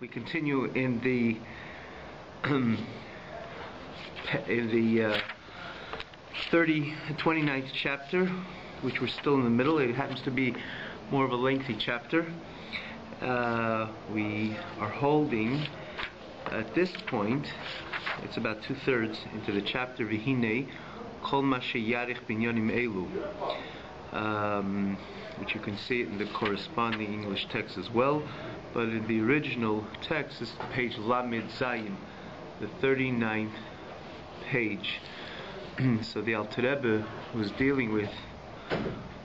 We continue in the 29th chapter, which we're still in the middle. It happens to be more of a lengthy chapter. We are holding at this point, it's about 2/3 into the chapter V'hinei Kol Ma Sheyarich Binyanim Elu, which you can see it in the corresponding English text as well. But in the original text, this is page Lamed Zayin, the 39th page. So the Alter Rebbe was dealing with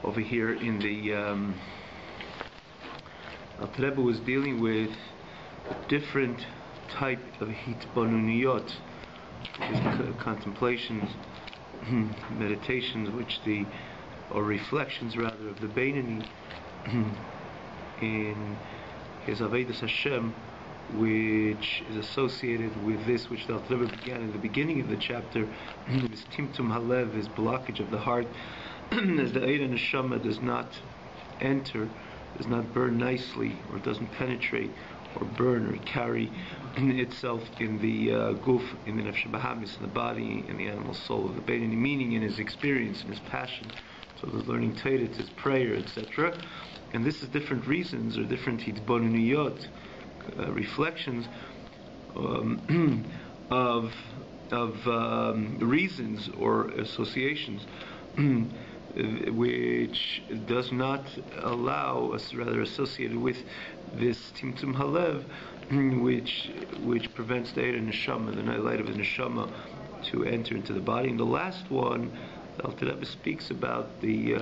over here in the Alter Rebbe was dealing with a different type of hitbonuniyot, contemplations, meditations, or reflections rather, of the Beinoni in his Avodas Hashem, which is associated with this which the Alter Rebbe began in the beginning of the chapter, this Timtum Halev, this blockage of the heart, as the Eid and Neshama does not enter, does not burn nicely, or doesn't penetrate, or burn, or carry itself in the guf, in the nefesh bahamis, in the body, in the animal soul of the Beinoni, meaning in his experience, in his passion. So the learning Torah, his prayer, etc. And this is different reasons, or different hitbonuniyot, reflections of reasons or associations which does not allow us, rather associated with this Timtum Halev, which prevents the Eid and Neshama, the light of the Neshama, to enter into the body. And the last one, the Alter Rebbe speaks about the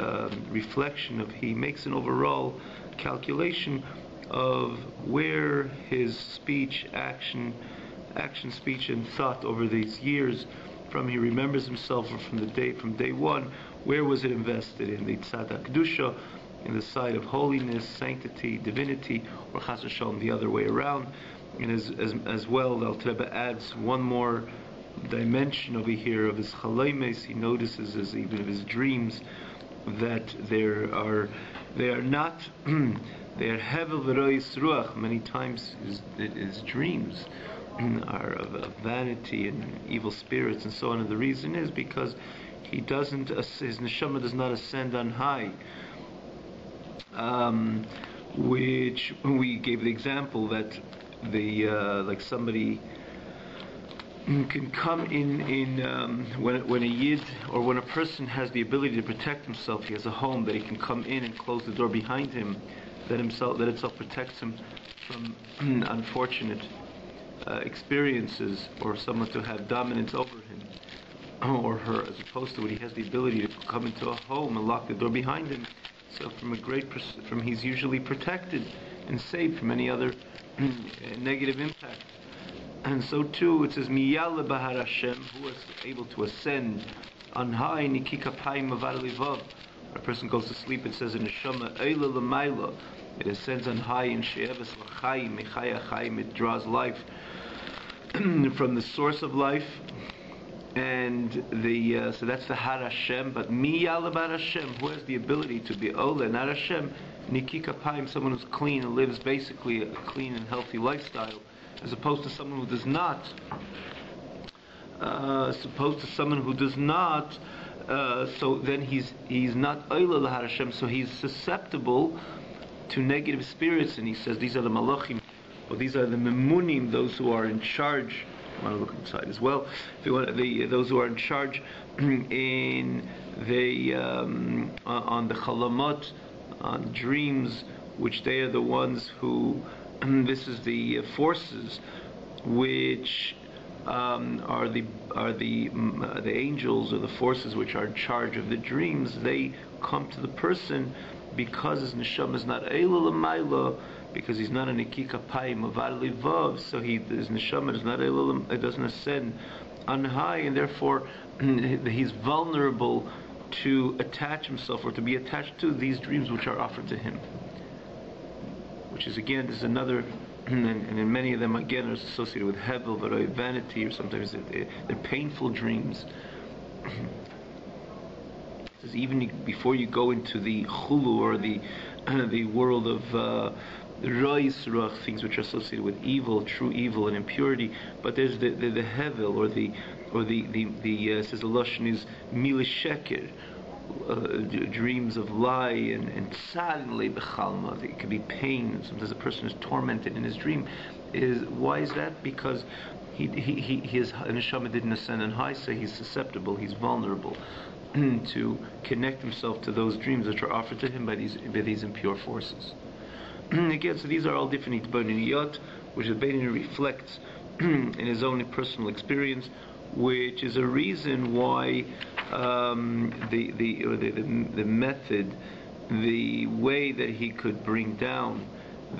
reflection of, he makes an overall calculation of where his speech, action, speech, and thought over these years, from he remembers himself, or from day one, where was it invested? In the tzad kedusha, in the side of holiness, sanctity, divinity, or chas v'shalom the other way around. And as well, the Alter Rebbe adds one more dimension over here of his chalomes. He notices, as even of his dreams, that they are not they are hevel v'rois ruach. Many times his dreams are of vanity and evil spirits and so on. And the reason is because he doesn't, his neshama does not ascend on high. Which we gave the example that like somebody can come in when a yid, or when a person has the ability to protect himself, he has a home that he can come in and close the door behind him, that itself protects him from unfortunate experiences, or someone to have dominance over him or her, as opposed to when he has the ability to come into a home and lock the door behind him. So from he's usually protected and saved from any other negative impact. And so too it says Miyale Bahar Hashem, who was able to ascend on high, Nikika Paim Avar Livav. When a person goes to sleep, it says in Neshama Eila L'mayla, it ascends on high in She'eves L'chaim, Mechaya Chaim, it draws life from the source of life. And so that's the Har Hashem. But Miyale Bahar Hashem, who has the ability to be Ola, not Hashem, Nikika Paim, someone who's clean and lives basically a clean and healthy lifestyle, as opposed to someone who does not. So then he's not Ola L'Har Hashem, so he's susceptible to negative spirits. And he says these are the Malachim, or these are the Memunim, those who are in charge. I want to look inside as well. Those who are in charge on the chalamot, on dreams, which they are the ones who, this is the forces which are the angels, or the forces which are in charge of the dreams. They come to the person because his neshama is not Eila L'mayla, because he's not a Nikika Paim Avar Livav, so his neshama is not it doesn't ascend on high, and therefore he's vulnerable to attach himself, or to be attached to these dreams which are offered to him. Which is, again, this is another, and in many of them again are associated with hevel, vanity, or sometimes they're painful dreams. It says even before you go into the chulu, or the world of the rois ruach, things which are associated with evil, true evil and impurity. But there's the hevel, or the says the lashon is milishekir, dreams of lie, and suddenly bechalma. It could be pain. Sometimes a person is tormented in his dream. Why is that? Because his neshama didn't ascend on high, so he's susceptible, he's vulnerable to connect himself to those dreams which are offered to him by these impure forces. Again, so these are all different itboniyot, which the Beinoni reflects in his own personal experience, which is a reason why the method, the way that he could bring down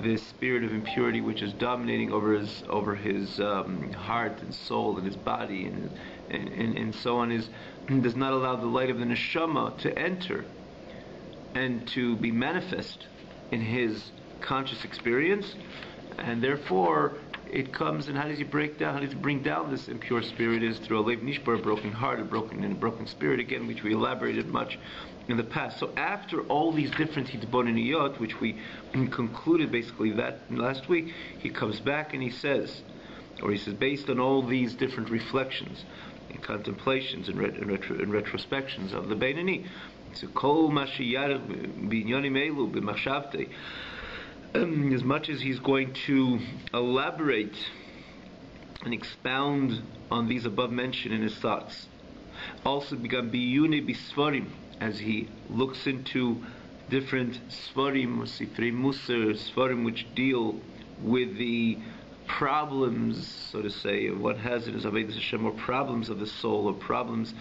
this spirit of impurity which is dominating over his heart and soul and his body and so on, does not allow the light of the neshama to enter and to be manifest in his conscious experience, and therefore it comes. And how does he bring down this impure spirit? Is through a lev nishbar, a broken heart, a broken spirit, again, which we elaborated much in the past. So after all these different hitboniyot, which we concluded basically that last week, he comes back and he says, based on all these different reflections and contemplations and retrospections of the Beinoni, so kol mashiyar binyanim elu b'machshavtei, as much as he's going to elaborate and expound on these above mentioned in his thoughts, also began biyune bisvarim, as he looks into different svarim, sifrei musar, svarim which deal with the problems, so to say, of what has in his Avodas Hashem, or problems of the soul, or problems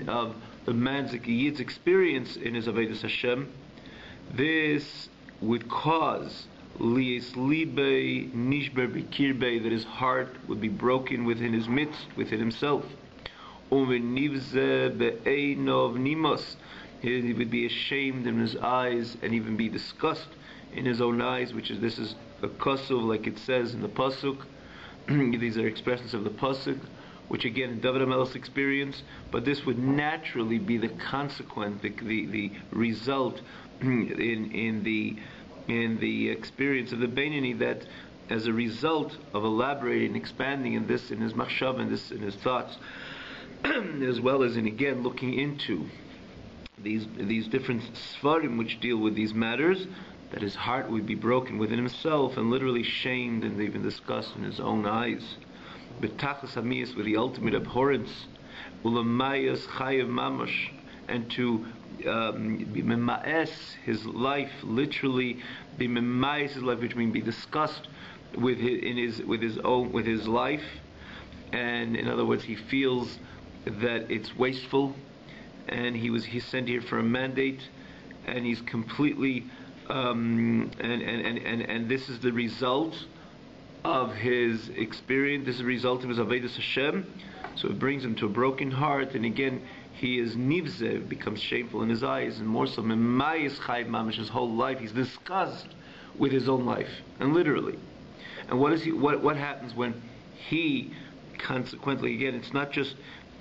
of the man's yid's experience in his Avodas Hashem. This would cause lies libe nishber bikirbe, that his heart would be broken within his midst, within himself. Umenivze be'einov nimos, he would be ashamed in his eyes and even be disgust in his own eyes, this is a kasuv, like it says in the pasuk. These are expressions of the pasuk, which again in David HaMelech's experience, but this would naturally be the consequent, the result in the experience of the Beinoni, that as a result of elaborating, expanding in his machshav, in his thoughts, as well as in again looking into these different svarim which deal with these matters, that his heart would be broken within himself and literally shamed and even disgust in his own eyes. B'tachas hamiyas, with the ultimate abhorrence, ulamayas chayev mamash, and to be memaes his life, literally be memaes his life, which means be disgust with his life, and in other words, he feels that it's wasteful, and he's sent here for a mandate, and he's completely and this is the result of his experience. This is the result of his Avodas Hashem. So it brings him to a broken heart, and again he is nivze, becomes shameful in his eyes, and more so memayis chayv mamash, his whole life he's disgust with his own life, and literally. And what happens when he consequently, again, it's not just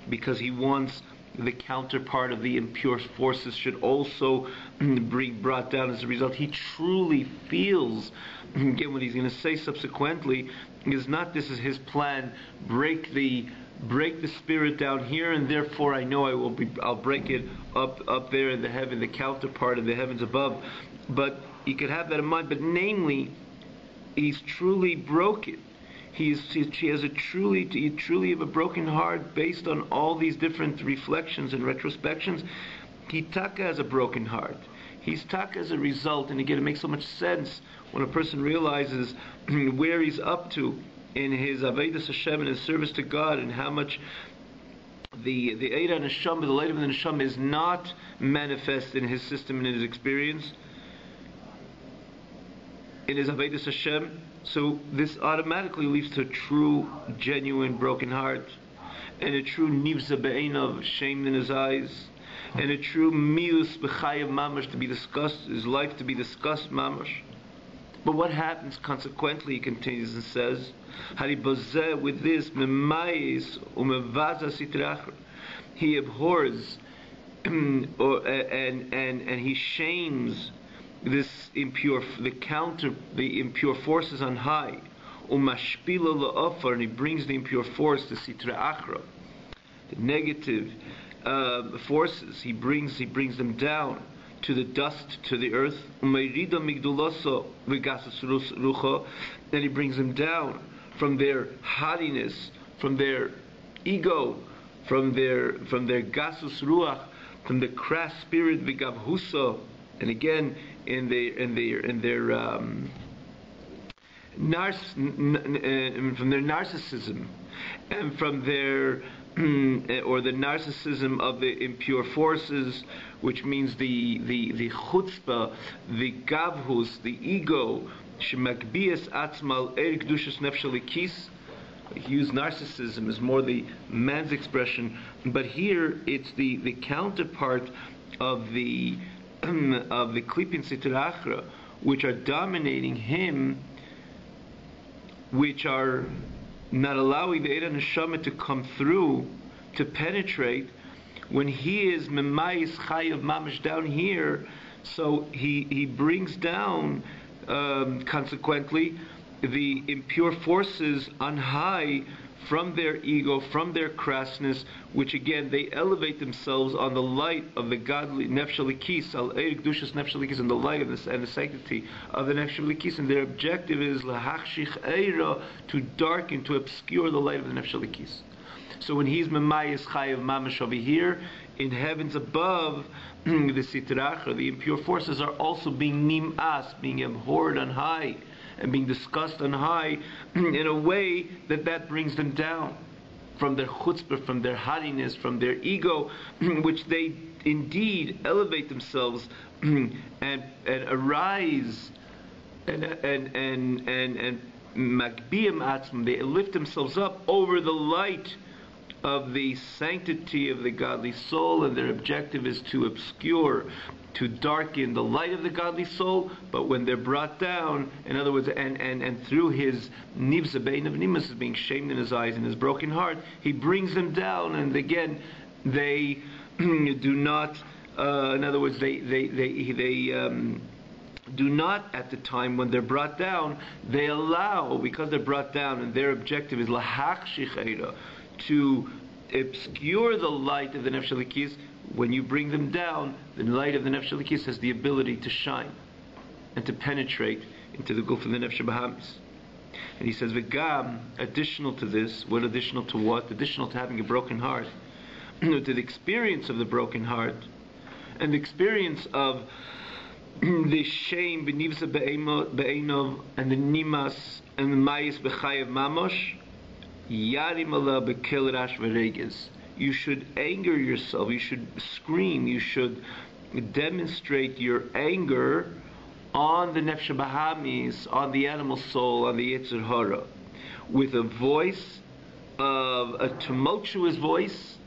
because he wants the counterpart of the impure forces should also be brought down as a result. He truly feels, again, what he's going to say subsequently is not this is his plan, break the spirit down here, and therefore I know I'll break it up there in the heaven, the counterpart of the heavens above. But he could have that in mind, but namely, he's truly broken. He truly have a broken heart based on all these different reflections and retrospections. He taka has a broken heart. He's taka as a result, and again, it makes so much sense when a person realizes where he's up to in his Avodas Hashem and his service to God, and how much the Eira Neshama, the light of the Neshama, is not manifest in his system and in his experience, in his Avodas Hashem. So this automatically leads to a true, genuine broken heart, and a true nivza be'einav, shamed in his eyes, and a true mius b'chayev mamash, to be discussed, his life to be discussed mamash. But what happens consequently, he continues and says, haribozeh, with this, memayis umevaza sitracher, he abhors and he shames the impure forces on high. Umashpila la'afar, and he brings the impure force to Sitra Achra. The negative forces, he brings them down to the dust, to the earth. Umayrida migdulasa v'gasas rucha, then he brings them down from their haughtiness, from their ego, from their gasus ruach, from the crass spirit v'gavhusa, and again in their from their narcissism, and from their or the narcissism of the impure forces, which means the chutzpah, the gavhus, the ego, shemagbias atzmal er kedushas nefesh elikis. He used narcissism as more the man's expression, but here it's the counterpart of the klipin sitra achra, which are dominating him, which are not allowing the Eira Neshama to come through, to penetrate, when he is memayis chayav mamash down here. So he brings down, consequently, the impure forces on high from their ego, from their crassness, which again they elevate themselves on the light of the godly nefesh elikis, al eir kedushas nefesh elikis, and the light of this and the sanctity of the nefesh elikis, and their objective is lahachshich eira, to darken, to obscure the light of the nefesh elikis. So when he's memayis chayav mamash over here in heavens above, the sitrach, or the impure forces, are also being nim'as, being abhorred on high, and being discussed on high in a way that brings them down from their chutzpah, from their haughtiness, from their ego, which they indeed elevate themselves and arise and magbiyam atzmam, they lift themselves up over the light of the sanctity of the godly soul, and their objective is to obscure, to darken the light of the godly soul. But when they're brought down, in other words, and through his nivza bein of nimas, being shamed in his eyes and his broken heart, he brings them down, and again they do not. In other words, they do not, at the time when they're brought down, they allow, because they're brought down, and their objective is lahachshich eira, to obscure the light of the nefesh elikis. When you bring them down, the light of the nefesh elikis has the ability to shine and to penetrate into the guf of the nefesh bahamis. And he says, "V'gam," additional to this, what additional to what? Additional to having a broken heart, to the experience of the broken heart, and the experience of the shame, b'nivza be'enov, and the nimas, and the mayis b'chayav mamosh. Yarim Allah b'kel rash v'regez. You should anger yourself, you should scream, you should demonstrate your anger on the nefesh bahamis, on the animal soul, on the yetzer hara, with a voice of a tumultuous voice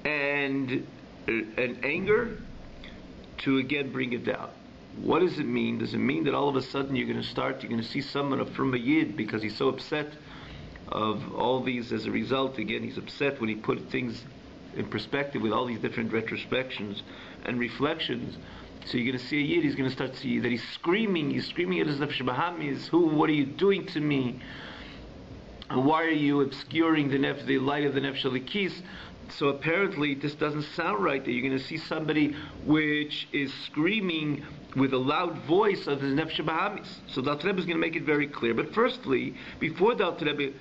and an anger, to again bring it down. What does it mean? Does it mean that all of a sudden you're going to see someone from a yid because he's so upset of all these? As a result, again, he's upset when he put things in perspective with all these different retrospections and reflections. So you're going to see a yid, he's going to start to see that he's screaming at his nefesh bahamis, what are you doing to me? And why are you obscuring the light of the nefesh elikis? So apparently this doesn't sound right, that you're going to see somebody which is screaming with a loud voice of the nefesh bahamis. So the Alter Rebbe is going to make it very clear. But firstly, before the Alter Rebbe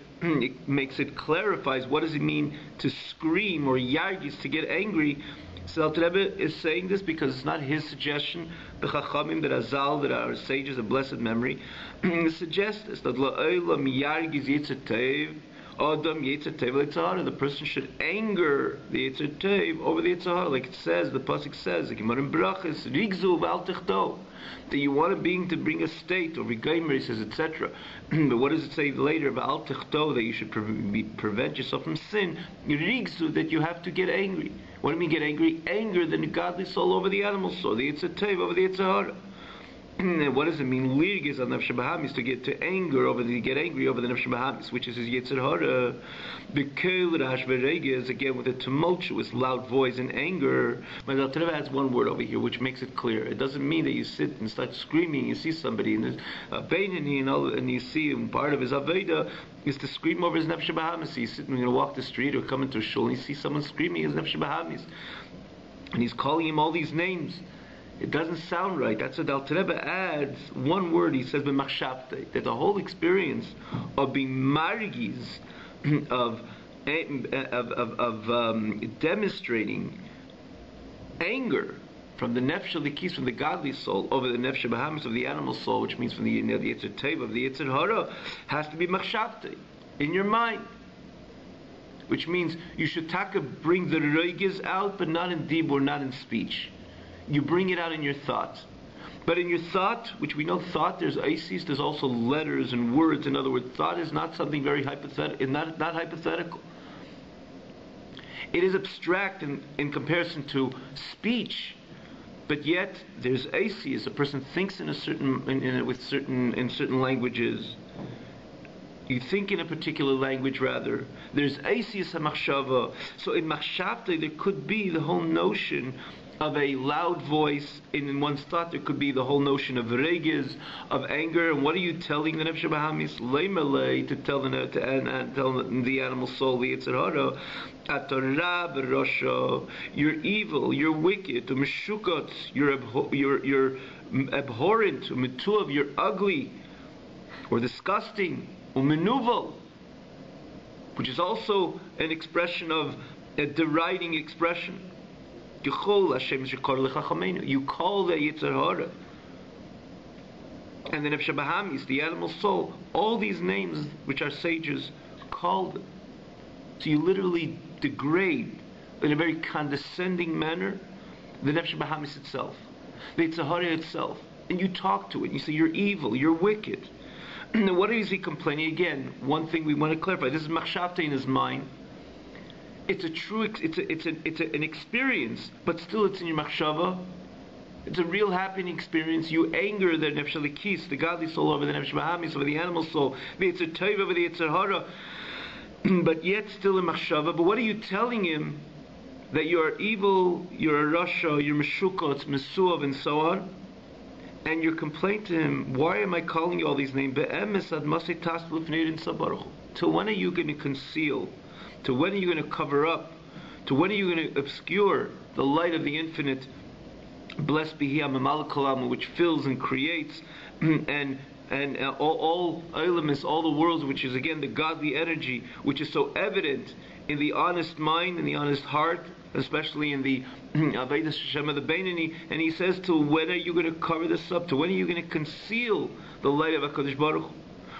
clarifies what does it mean to scream or yargis, to get angry. So Alter Rebbe is saying this because it's not his suggestion. The Chachamim, the Razal, that our sages of blessed memory, suggest this, that la'olam yargis yetzer tov, Adam yetzer tov l'yitzhara. The person should anger the yetzer tov over the yitzhara, like it says, the pasuk says, the Gemara in Brachos, rigzu v'al techto, that you want to bring a state, or Rigamer, he says, etc. But what does it say later about Al-Tichto, that you should prevent yourself from sin? Rigzu, that you have to get angry. What do you mean get angry? Anger the godly soul over the animal soul, the Yitzhak over the Yitzhahara. What does it mean? Lirgiz al nefesh bahamis, to get angry over the nefesh bahamis, which is his yetzer hara. The kol rash v'regez, again with a tumultuous, loud voice and anger. But Al Tereva adds one word over here, which makes it clear. It doesn't mean that you sit and start screaming. You see somebody in his beinani, and you see him, part of his aveda is to scream over his nefesh bahamis. He's sitting, going to walk the street or come into a shul, and you see someone screaming his nefesh bahamis, and he's calling him all these names. It doesn't sound right. That's what Al Tereba adds one word. He says b'machshavte, that the whole experience of being margiz, of demonstrating anger from the nefesh alikis, from the godly soul, over the nefesh bahamis, of the animal soul, which means from the yetzer teva, of the yetzer hara, has to be machshavte, in your mind. Which means you should bring the reigiz out, but not in dibur, not in speech. You bring it out in your thoughts. But in your thought, which we know thought, there's isis, there's also letters and words. In other words, thought is not something very hypothetical. It's not hypothetical. It is abstract in comparison to speech. But yet, there's isis. A person thinks in certain languages. You think in a particular language, rather. There's isis hamachshava. So in machshavte, there could be the whole notion of a loud voice. In one's thought, there could be the whole notion of regiz, of anger. And what are you telling the nefesh bahamis? Leimelei, to tell the animal soul, the yetzer hara, atorah b'rosho, you're evil, you're wicked, umeshukot, you're abhorrent, umetuav, you're ugly, or disgusting, umenuval, which is also an expression of a deriding expression. You call the yetzer hara and the nefesh bahamis, the animal soul, all these names which our sages called them. So you literally degrade in a very condescending manner the nefesh bahamis itself, the yetzer hara itself, and you talk to it. You say you're evil, you're wicked. What is he complaining? Again, one thing we want to clarify: this is machshavte in his mind. It's a true, it's an experience, but still it's in your machshava. It's a real happening experience. You anger the nefesh alikis, the godly soul, over the nefesh bahamis, over the animal soul, the yetzer teva, over the yetzer hara, but yet still in machshava. But what are you telling him? That you are evil, you're a rasha, you're meshukot, mesuav, and so on. And your complaint to him, why am I calling you all these names? To when are you going to conceal? To when are you going to cover up? To when are you going to obscure the light of the infinite? Blessed be He, which fills and creates, and all elements, all the worlds, which is again the godly energy, which is so evident in the honest mind and the honest heart, especially in the Avodas Hashem of the Beinani. And he says, to when are you going to cover this up? To when are you going to conceal the light of HaKadosh Baruch Hu,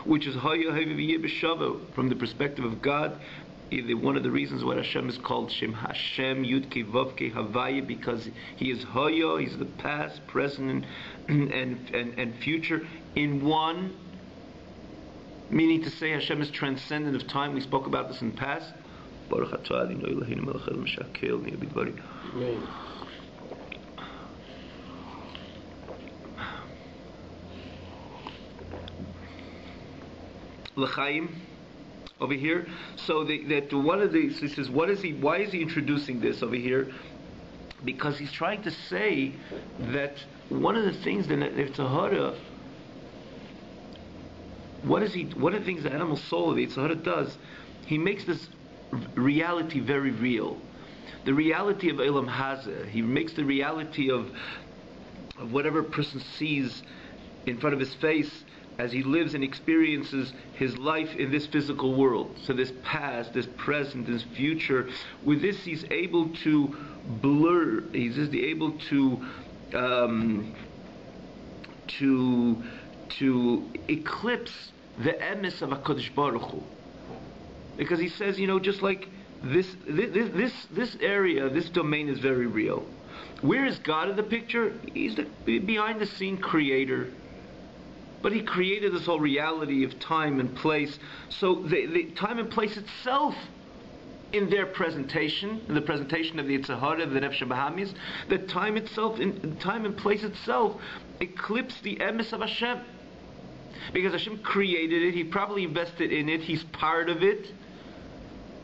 which is Haya Hayvi B'Shava, from the perspective of God. One of the reasons why Hashem is called Shem Hashem Yud Kei Vav Kei Havaya, because He is Haya, He's the past, present, and future in one. Meaning to say, Hashem is transcendent of time. We spoke about this in the past. Baruch atah Adonai Eloheinu melech haolam shehakel nihya b'dvarim. L'chaim over here. So that one of these, he says, why is he introducing this over here? Because he's trying to say that one of the things that yetzer hara, one of the things the animal soul of the yetzer hara does, he makes this reality very real. The reality of Elam Hazeh. He makes the reality of whatever a person sees in front of his face as he lives and experiences his life in this physical world. So this past, this present, this future, with this he's able to blur, he's just able to eclipse the emes of HaKadosh Baruch Hu. Because he says, just like this area, this domain is very real. Where is God in the picture? He's the behind the scene creator. But He created this whole reality of time and place. So the time and place itself, in their presentation, in the presentation of the yetzer hara, the nefesh bahamis, the time itself, in time and place itself, eclipse the emes of Hashem. Because Hashem created it, He probably invested in it, He's part of it.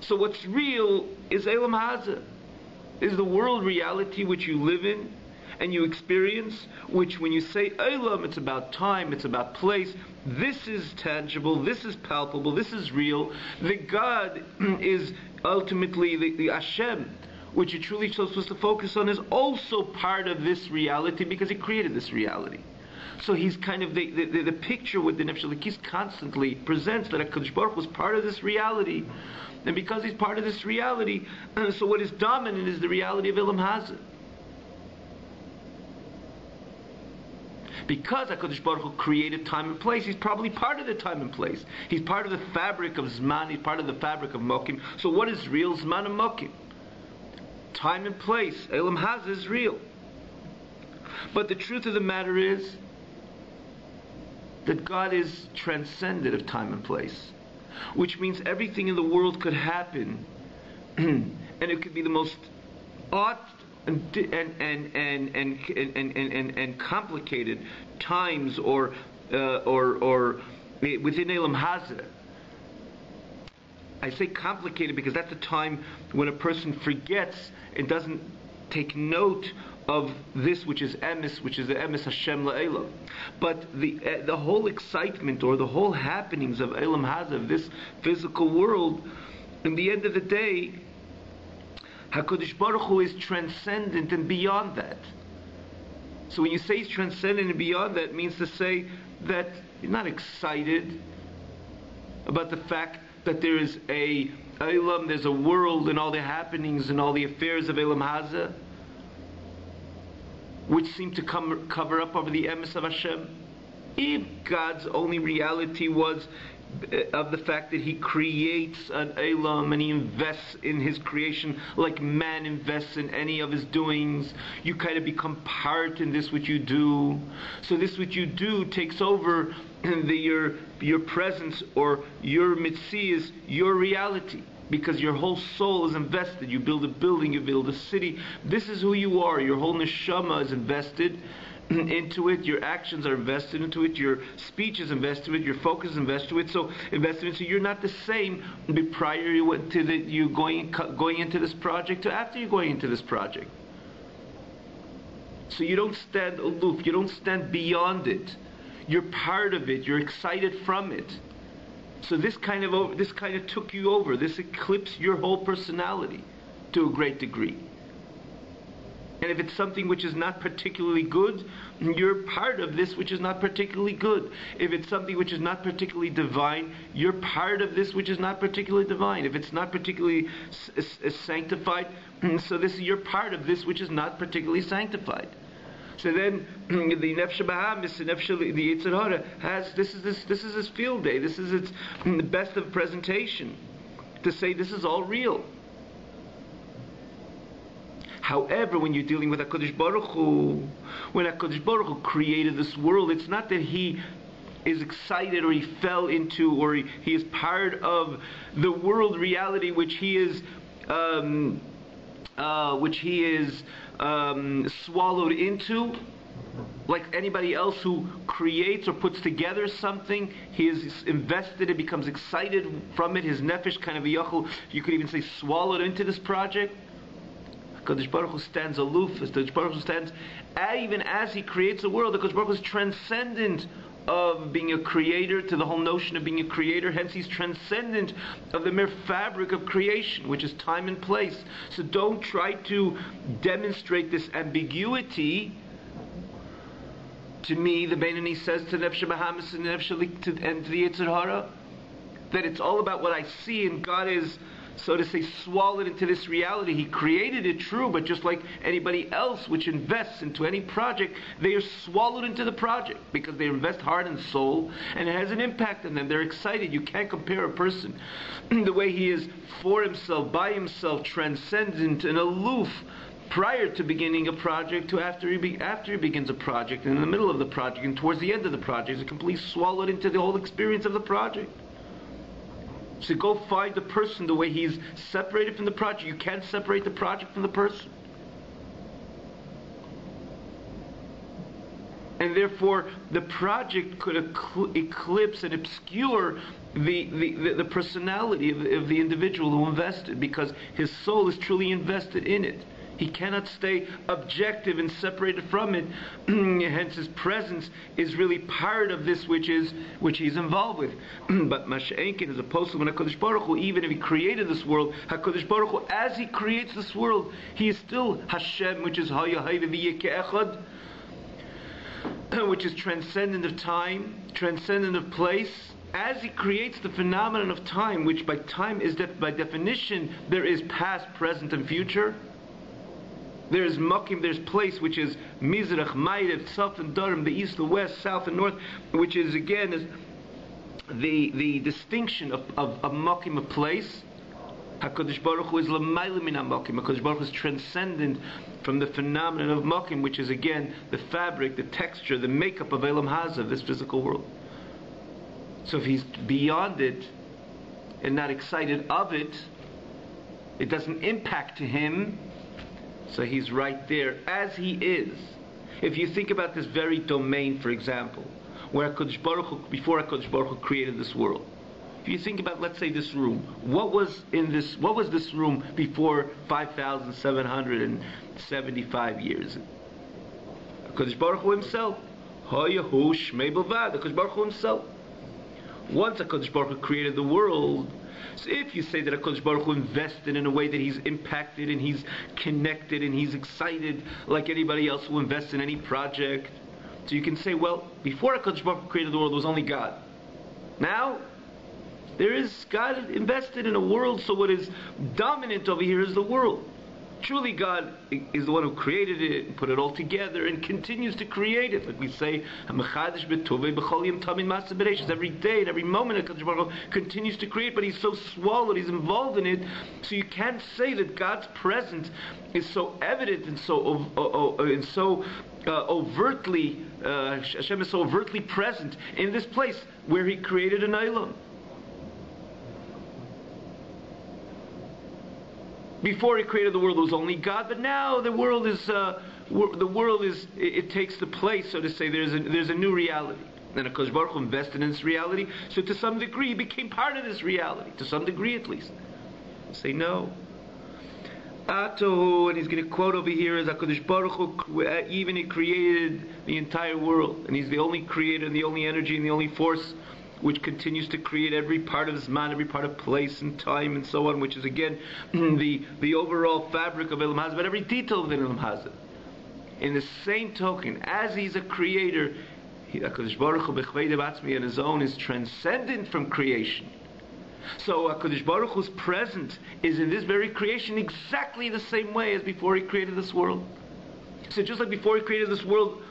So what's real is Eilam Hazeh, is the world reality which you live in and you experience, which when you say Eilam, it's about time, it's about place. This is tangible, this is palpable, this is real. The God is ultimately the Hashem, which you're truly supposed to focus on, is also part of this reality because He created this reality. So He's kind of the picture with the Nefesh Elokis constantly presents that HaKadosh Baruch Hu was part of this reality. And because He's part of this reality, so what is dominant is the reality of Eilam Hazeh. Because HaKadosh Baruch Hu created time and place, He's probably part of the time and place. He's part of the fabric of Zman, He's part of the fabric of Mokim. So what is real? Zman and Mokim. Time and place. Eilam Hazeh is real. But the truth of the matter is that God is transcendent of time and place, which means everything in the world could happen, and it could be the most odd and complicated times, or within Eilam Hazeh. I say complicated because that's a time when a person forgets and doesn't take note of this which is emes, which is the emes Hashem la'elam. But the whole excitement or the whole happenings of Eilam Hazeh, of this physical world, in the end of the day, HaKadosh Baruch Hu is transcendent and beyond that. So when you say He's transcendent and beyond that, it means to say that you're not excited about the fact that there is a Eilam, there's a world and all the happenings and all the affairs of Eilam Hazeh, which seem to cover up over the emes of Hashem. If God's only reality was of the fact that He creates an Eilam and He invests in His creation like man invests in any of his doings, you kind of become part in this which you do. So this which you do takes over your presence, or your mitzias, your reality. Because your whole soul is invested. You build a building, you build a city. This is who you are. Your whole neshama is invested into it. Your actions are invested into it. Your speech is invested in it. Your focus is invested in it. So you're not the same prior you going into this project to after you're going into this project. So you don't stand aloof. You don't stand beyond it. You're part of it. You're excited from it. So this kind of took you over. This eclipsed your whole personality to a great degree. And if it's something which is not particularly good, you're part of this which is not particularly good. If it's something which is not particularly divine, you're part of this which is not particularly divine. If it's not particularly sanctified, so you're part of this which is not particularly sanctified. So then the Nefesh Bahamis, the Yetzer Hara has this is its field day. This is its best of presentation to say this is all real. However, when you're dealing with HaKadosh Baruch Hu, when HaKadosh Baruch Hu created this world, it's not that He is excited or He fell into or he is part of the world reality which He is swallowed into, like anybody else who creates or puts together something. He is invested, it becomes excited from it, his nefesh kind of yachol, you could even say swallowed into this project. HaKadosh Baruch Hu stands aloof. HaKadosh Baruch Hu stands, even as He creates the world, HaKadosh Baruch Hu is transcendent of being a creator to the whole notion of being a creator. Hence He's transcendent of the mere fabric of creation, which is time and place. So don't try to demonstrate this ambiguity. To me, the Beinoni says to Nefesh Bahamis and and to the Yetzer Hara, that it's all about what I see, and God is, so to say, swallowed into this reality. He created it, true, but just like anybody else which invests into any project, they are swallowed into the project because they invest heart and soul, and it has an impact on them. They're excited. You can't compare a person the way he is for himself, by himself, transcendent and aloof prior to beginning a project to after he begins a project, and in the middle of the project and towards the end of the project. He's completely swallowed into the whole experience of the project. So go find the person the way he's separated from the project. You can't separate the project from the person. and therefore the project could eclipse and obscure the personality of the individual who invested, because his soul is truly invested in it. He cannot stay objective and separated from it. Hence, his presence is really part of this which he's involved with. But Masha'enkin, as opposed to when HaKadosh Baruch Hu, even if he created this world, HaKadosh Baruch Hu, as he creates this world, he is still Hashem, which is Haya Hayve V'yeh Ke'echad, which is transcendent of time, transcendent of place. As he creates the phenomenon of time, which by time is by definition there is past, present, and future. There is Makim, there's place, which is Mizrach, Ma'ariv, Tzaf and Darim, the east, the west, south and north, which is again is the distinction of Makim, a place. HaKadosh Baruch Hu is L'mayla min HaMakim. HaKadosh Baruch Hu is transcendent from the phenomenon of Makim, which is again the fabric, the texture, the makeup of Elam Haza, this physical world. So if he's beyond it and not excited of it, it doesn't impact to him. So he's right there as he is. If you think about this very domain, for example, where HaKadosh Baruch Hu, before HaKadosh Baruch Hu created this world, if you think about, let's say, this room, what was this room before 5,775 years? HaKadosh Baruch Hu himself. HaYahu Shmei Bavad, HaKadosh Baruch Hu himself. Once HaKadosh Baruch Hu created the world, so if you say that HaKadosh Baruch Hu invested in a way that he's impacted and he's connected and he's excited like anybody else who invests in any project, so you can say, well, before HaKadosh Baruch Hu created the world, there was only God. Now, there is God invested in a world, so what is dominant over here is the world. Truly, God is the one who created it, and put it all together, and continues to create it. Like we say, every day and every moment, HaKadosh Baruch Hu continues to create, but he's so swallowed, he's involved in it, so you can't say that God's presence is so evident and so overtly, Hashem is so overtly present in this place where he created an Olam. Before he created the world, there was only God, but now the world is it takes the place, so to say. There's a new reality. And HaKadosh Baruch Hu invested in this reality, so to some degree he became part of this reality, to some degree at least. Say no. Atohu, and he's going to quote over here, is HaKadosh Baruch Hu, even he created the entire world, and he's the only creator and the only energy and the only force which continues to create every part of Zman, every part of place and time and so on, which is again the overall fabric of Elam Hazah, but every detail within Elam Hazah. In the same token, as he's a creator, HaKadosh Baruch Hu b'chvei devatzmi on his own is transcendent from creation. So HaKadosh Baruch Hu's presence is in this very creation exactly the same way as before he created this world. So just like before he created this world,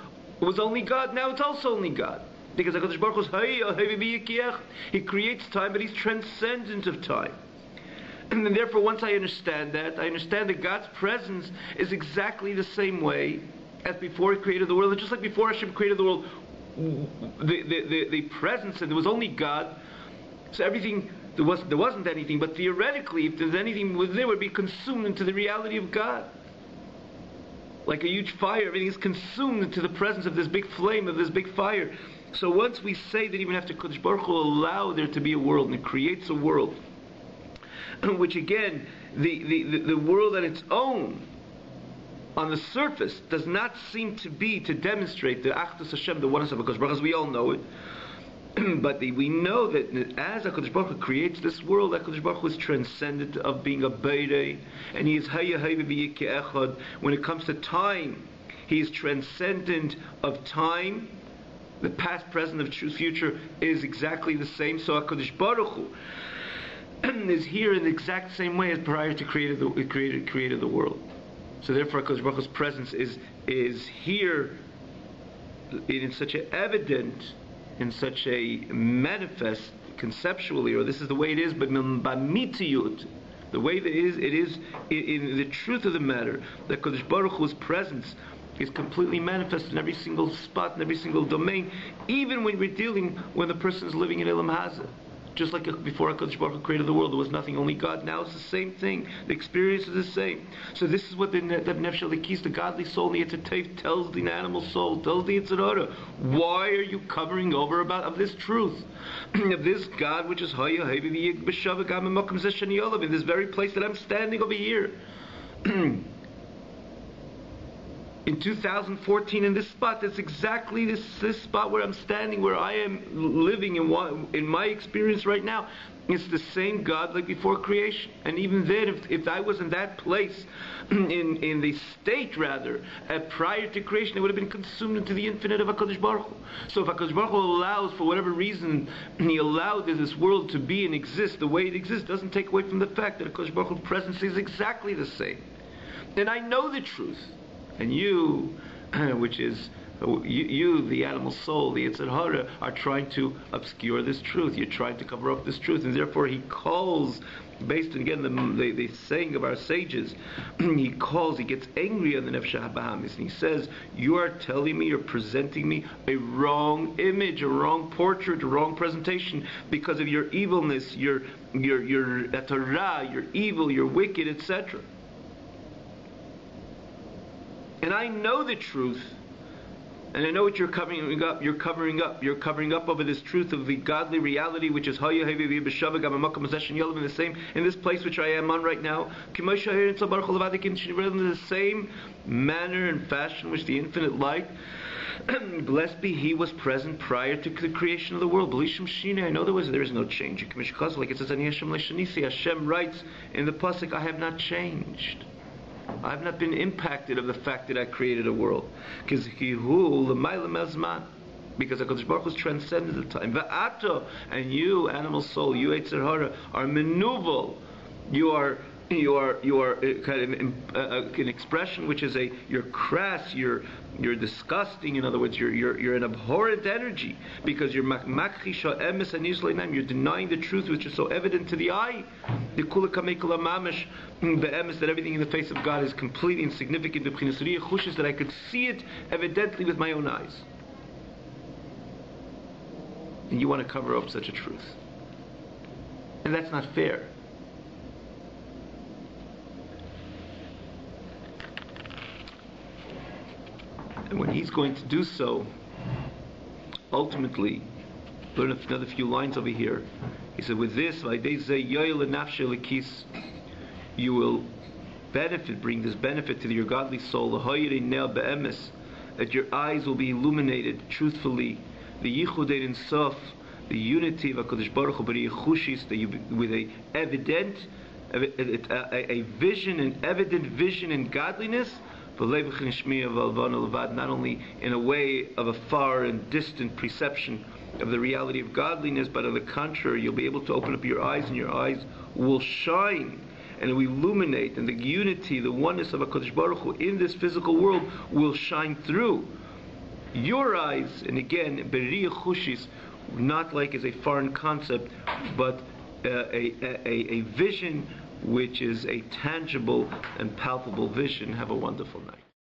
it was only God, now it's also only God. Because HaKadosh Baruch Hu is Hayah Hayve V'yeh Ke'echad. He creates time, but he's transcendent of time. And then therefore, once I understand that God's presence is exactly the same way as before he created the world. And just like before Hashem created the world, the presence, and there was only God, so everything, there wasn't anything, but theoretically, if there's anything was there, would be consumed into the reality of God. Like a huge fire, everything is consumed into the presence of this big flame, of this big fire. So once we say that even after Kadosh Baruch Hu allow there to be a world, and it creates a world, which again, the world on its own, on the surface, does not seem to demonstrate the Achdus Hashem, the oneness of HaKadosh Baruch Hu, as we all know it. But we know that as HaKadosh Baruch Hu creates this world, HaKadosh Baruch Hu is transcendent of being a Beirei, and he is Hayah Hayve V'yeh Ke'echad. When it comes to time, he is transcendent of time. The past, present, of true future is exactly the same. So HaKadosh Baruch Hu is here in the exact same way as prior to created the world. So therefore HaKadosh Baruch Hu's presence is here in such an evident, in such a manifest conceptually, or this is the way it is, but b'mitiyut, the way that it is in the truth of the matter, that Kadosh Baruch Hu's presence is completely manifest in every single spot, in every single domain, even when we're dealing when the person is living in Elam Hazah. Just like before HaKadosh Baruch Hu created the world, there was nothing, only God. Now it's the same thing. The experience is the same. So this is what the Nefesh Elikis, the godly soul, the Yetzer Tov, tells the animal soul, tells the Yetzer Hara. Why are you covering over of this truth? Of this God which is Haya, in this very place that I'm standing over here. In 2014, in this spot, that's exactly this spot where I'm standing, where I am living in my experience right now. It's the same God like before creation. And even then, if I was in that place, in the state rather, prior to creation, it would have been consumed into the infinite of HaKadosh Baruch Hu. So if HaKadosh Baruch Hu allows, for whatever reason, He allowed this world to be and exist the way it exists, doesn't take away from the fact that HaKadosh Baruch Hu's presence is exactly the same. And I know the truth. And you, which is you, the animal soul, the Yetzer Hara, are trying to obscure this truth. You're trying to cover up this truth, and therefore he calls, based on again the saying of our sages, he gets angry on the Nefesh HaBahamis, and he says, "You are telling me, you're presenting me a wrong image, a wrong portrait, a wrong presentation because of your evilness, your Torah, your evil, your wicked, etc." And I know the truth, and I know what you're covering up. You're covering up over this truth of the godly reality, which is in the same, in this place which I am on right now, in the same manner and fashion which the infinite light, blessed be He, was present prior to the creation of the world. I know there is no change. Like it says, Hashem writes in the pasuk, I have not changed. I have not been impacted of the fact that I created a world. Because HaKadosh Baruch Hu is transcendent the time. Va'ato, and you, animal soul, you Yetzer Hara, are menuvel. You are kind of an expression which is you're crass, you're disgusting. In other words, you're an abhorrent energy because you're makchisha emes and you're denying the truth which is so evident to the eye. The kula kamekula mamish, the emes, that everything in the face of God is completely insignificant. The b'chinas chushis, that I could see it evidently with my own eyes. And you want to cover up such a truth, and that's not fair. And when he's going to do so, ultimately, learn another few lines over here. He said, with this, you will benefit, bring this benefit to your godly soul, that your eyes will be illuminated truthfully, the yichudei in sof, the unity of HaKadosh Baruch Hu, with a evident, a vision, an evident vision in godliness, not only in a way of a far and distant perception of the reality of godliness, but on the contrary, you'll be able to open up your eyes, and your eyes will shine and will illuminate, and the unity, the oneness of HaKadosh Baruch Hu in this physical world will shine through your eyes. And again, beriyah chushis, not like as a foreign concept, but a vision which is a tangible and palpable vision. Have a wonderful night.